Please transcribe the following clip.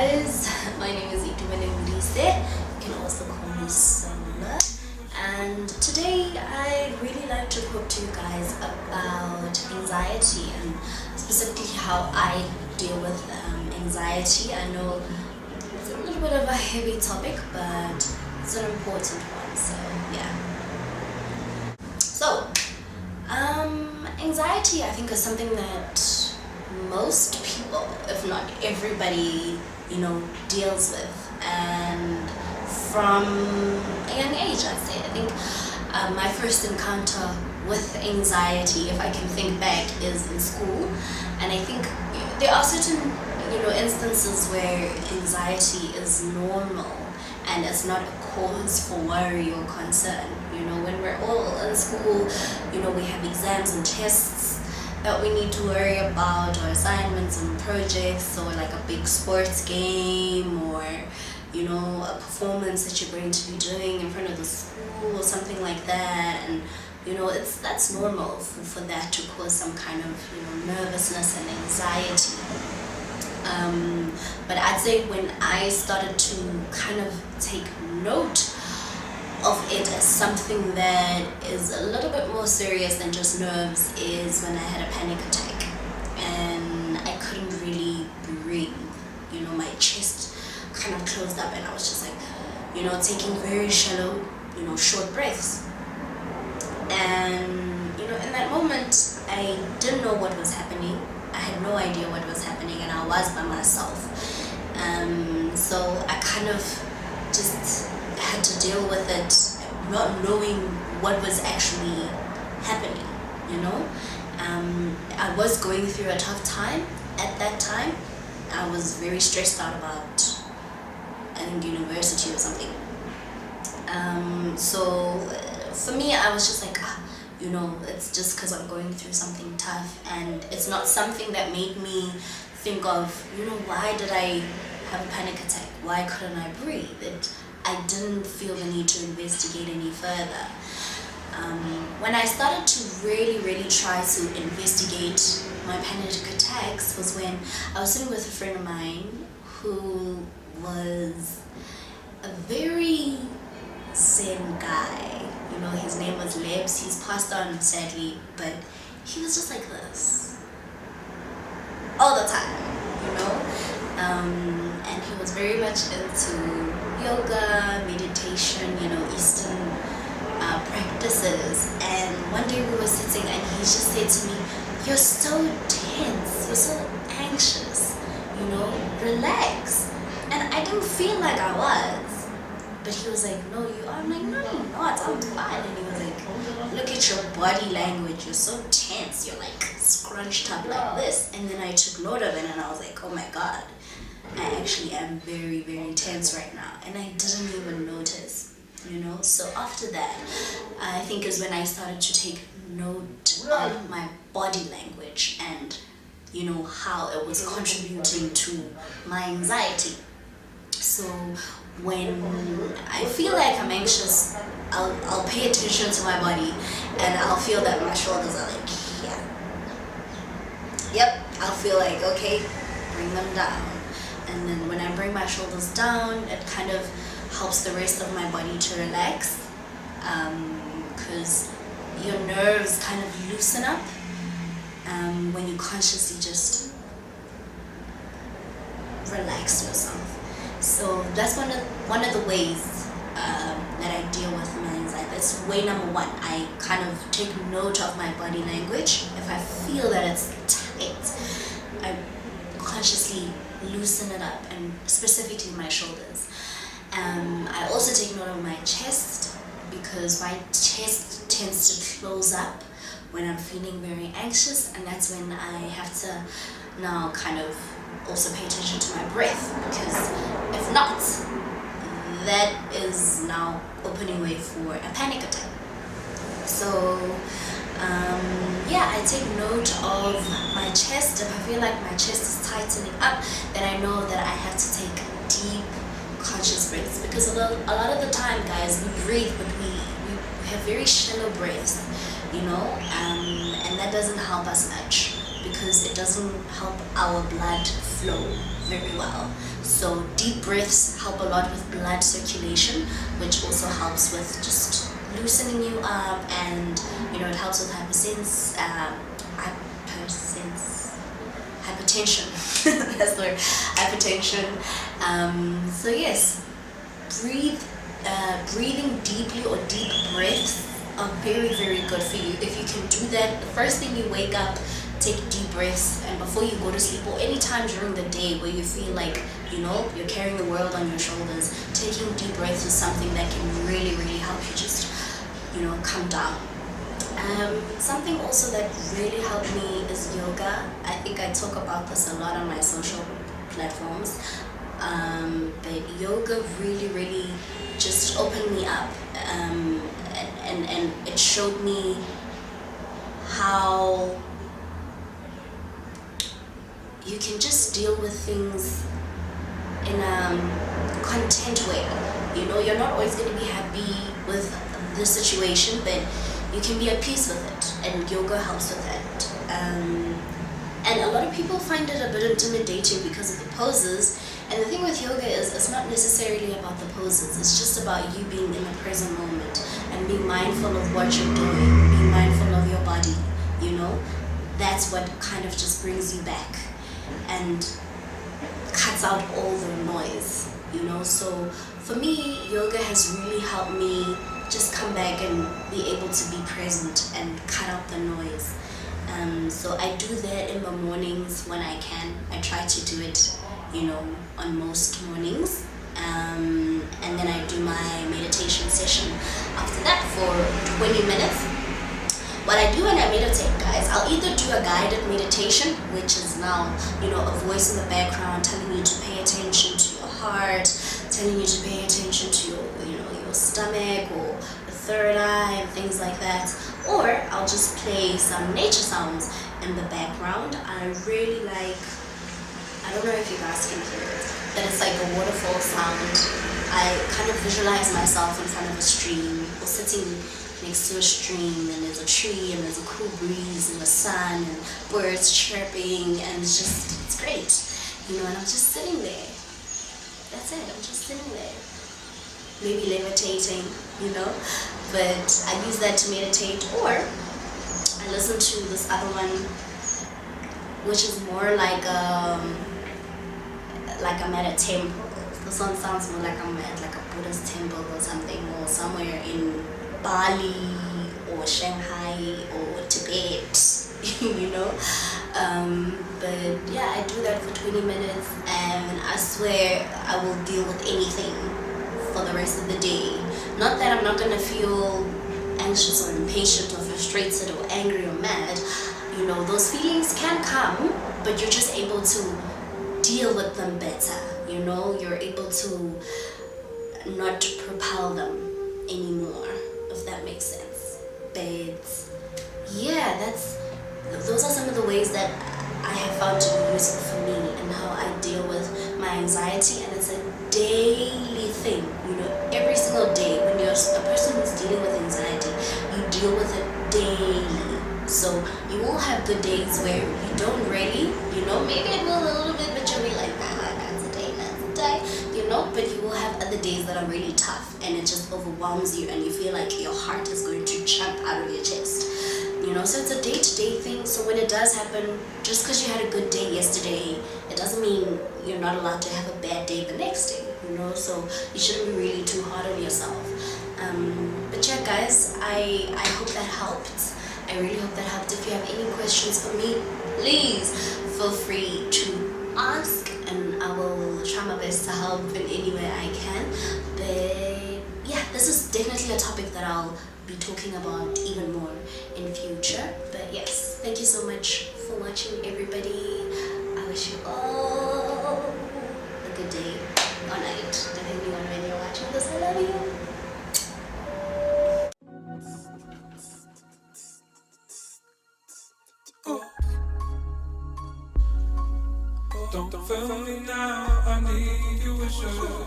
guys, my name is Itumele Mudise. You can also call me Sola. And today I'd really like to talk to you guys about anxiety and specifically how I deal with anxiety. I know it's a little bit of a heavy topic, but it's an important one. So yeah. So anxiety, I think, is something that most people, if not everybody, deals with, and from a young age, I'd say. I think my first encounter with anxiety, if I can think back, is in school, and I think there are certain instances where anxiety is normal and it's not a cause for worry or concern. When we're all in school, we have exams and tests that we need to worry about, or assignments and projects, or like a big sports game, or a performance that you're going to be doing in front of the school or something like that. And that's normal for that to cause some kind of nervousness and anxiety. But I'd say when I started to kind of take note of it as something that is a little bit more serious than just nerves is when I had a panic attack and I couldn't really breathe. My chest kind of closed up and I was just like, taking very shallow, short breaths. And, in that moment, I didn't know what was happening. I had no idea what was happening, and I was by myself. So I kind of just had to deal with it, not knowing what was actually happening. I was going through a tough time at that time. I was very stressed out about, I think, university or something. So for me, I was just like, it's just because I'm going through something tough, and it's not something that made me think of, why did I have a panic attack? Why couldn't I breathe? I didn't feel the need to investigate any further. When I started to really try to investigate my panic attacks was when I was sitting with a friend of mine who was a very zen guy. His name was Lebs. He's passed on, sadly, but he was just like this all the time, and he was very much into yoga, meditation, Eastern practices. And one day we were sitting and he just said to me, "You're so tense, you're so anxious, relax." And I didn't feel like I was. But he was like, "No, you are." I'm like, "No, you're not, I'm fine." And he was like, "Look at your body language, you're so tense, you're like scrunched up like this." And then I took note of it and I was like, oh my god, I actually am very tense right now. And I didn't even notice, So after that, I think is when I started to take note of my body language and, how it was contributing to my anxiety. So when I feel like I'm anxious, I'll pay attention to my body and I'll feel that my shoulders are like, yeah. Yep, I'll feel like, okay, bring them down. And then when I bring my shoulders down, it kind of helps the rest of my body to relax, because your nerves kind of loosen up when you consciously just relax yourself. So that's one of the ways that I deal with my anxiety. That's way number one. I kind of take note of my body language. If I feel that it's tight, I consciously loosen it up, and specifically my shoulders. I also take note of my chest, because my chest tends to close up when I'm feeling very anxious, and that's when I have to now kind of also pay attention to my breath, because if not, that is now opening way for a panic attack. So I take note of my chest. If I feel like my chest is tightening up, then I know that I have to take deep conscious breaths, because a lot of the time, guys, we breathe, but we have very shallow breaths, and that doesn't help us much, because it doesn't help our blood flow very well. So deep breaths help a lot with blood circulation, which also helps with just loosening you up, and it helps with hypertension. That's the word, hypertension. So yes, breathing deeply or deep breaths are very, very good for you. If you can do that, the first thing you wake up, take deep breaths, and before you go to sleep or anytime during the day where you feel like you're carrying the world on your shoulders, taking deep breaths is something that can really, really help you just come down. Something also that really helped me is yoga. I think I talk about this a lot on my social platforms, but yoga really, really just opened me up, and it showed me how you can just deal with things in a content way. You're not always going to be happy with the situation, but you can be at peace with it, and yoga helps with that. And a lot of people find it a bit intimidating because of the poses. And the thing with yoga is it's not necessarily about the poses. It's just about you being in the present moment and being mindful of what you're doing, being mindful of your body. That's what kind of just brings you back and cuts out all the noise. So for me, yoga has really helped me just come back and be able to be present and cut out the noise. So I do that in the mornings when I can. I try to do it, on most mornings. And then I do my meditation session after that for 20 minutes. What I do when I meditate, guys, I'll either do a guided meditation, which is now, a voice in the background telling you to pay attention to your heart, telling you to pay attention to your stomach or the third eye and things like that. Or I'll just play some nature sounds in the background. I really like, I don't know if you guys can hear it, but it's like a waterfall sound. I kind of visualize myself in front of a stream or sitting next to a stream, and there's a tree and there's a cool breeze and the sun and birds chirping, and it's great, and I'm just sitting there. That's it, I'm just sitting there, maybe levitating, but I use that to meditate. Or I listen to this other one, which is more like I'm at a temple. This one sounds more like I'm at like a Buddhist temple or something, or somewhere in Bali or Shanghai or Tibet, but yeah, I do that for 20 minutes, and I swear I will deal with anything for the rest of the day. Not that I'm not gonna feel anxious or impatient or frustrated or angry or mad. Those feelings can come, but you're just able to deal with them better. You're able to not propel them anymore, if that makes sense. But yeah, those are some of the ways that I have found to be useful for me and how I deal with my anxiety. And it's a daily thing, every single day. When you're a person who's dealing with anxiety, you deal with it daily. So you will have good days where you don't really, maybe it will a little bit, but you'll be like, that's a day, but you will have other days that are really tough, and it just overwhelms you, and you feel like your heart is going to jump out of your chest. So it's a day-to-day thing. So when it does happen, just because you had a good day yesterday, it doesn't mean you're not allowed to have a bad day the next day, so you shouldn't be really too hard on yourself. But yeah, guys, I hope that helped. I really hope that helped. If you have any questions for me, please feel free to ask, and I will try my best to help in any way I can. But yeah, this is definitely a topic that I'll be talking about even more in future. But yes, thank you so much for watching, everybody. I wish you all a good day or night, depending on when you're watching this. I love you. Don't fail me now, I need you, sure.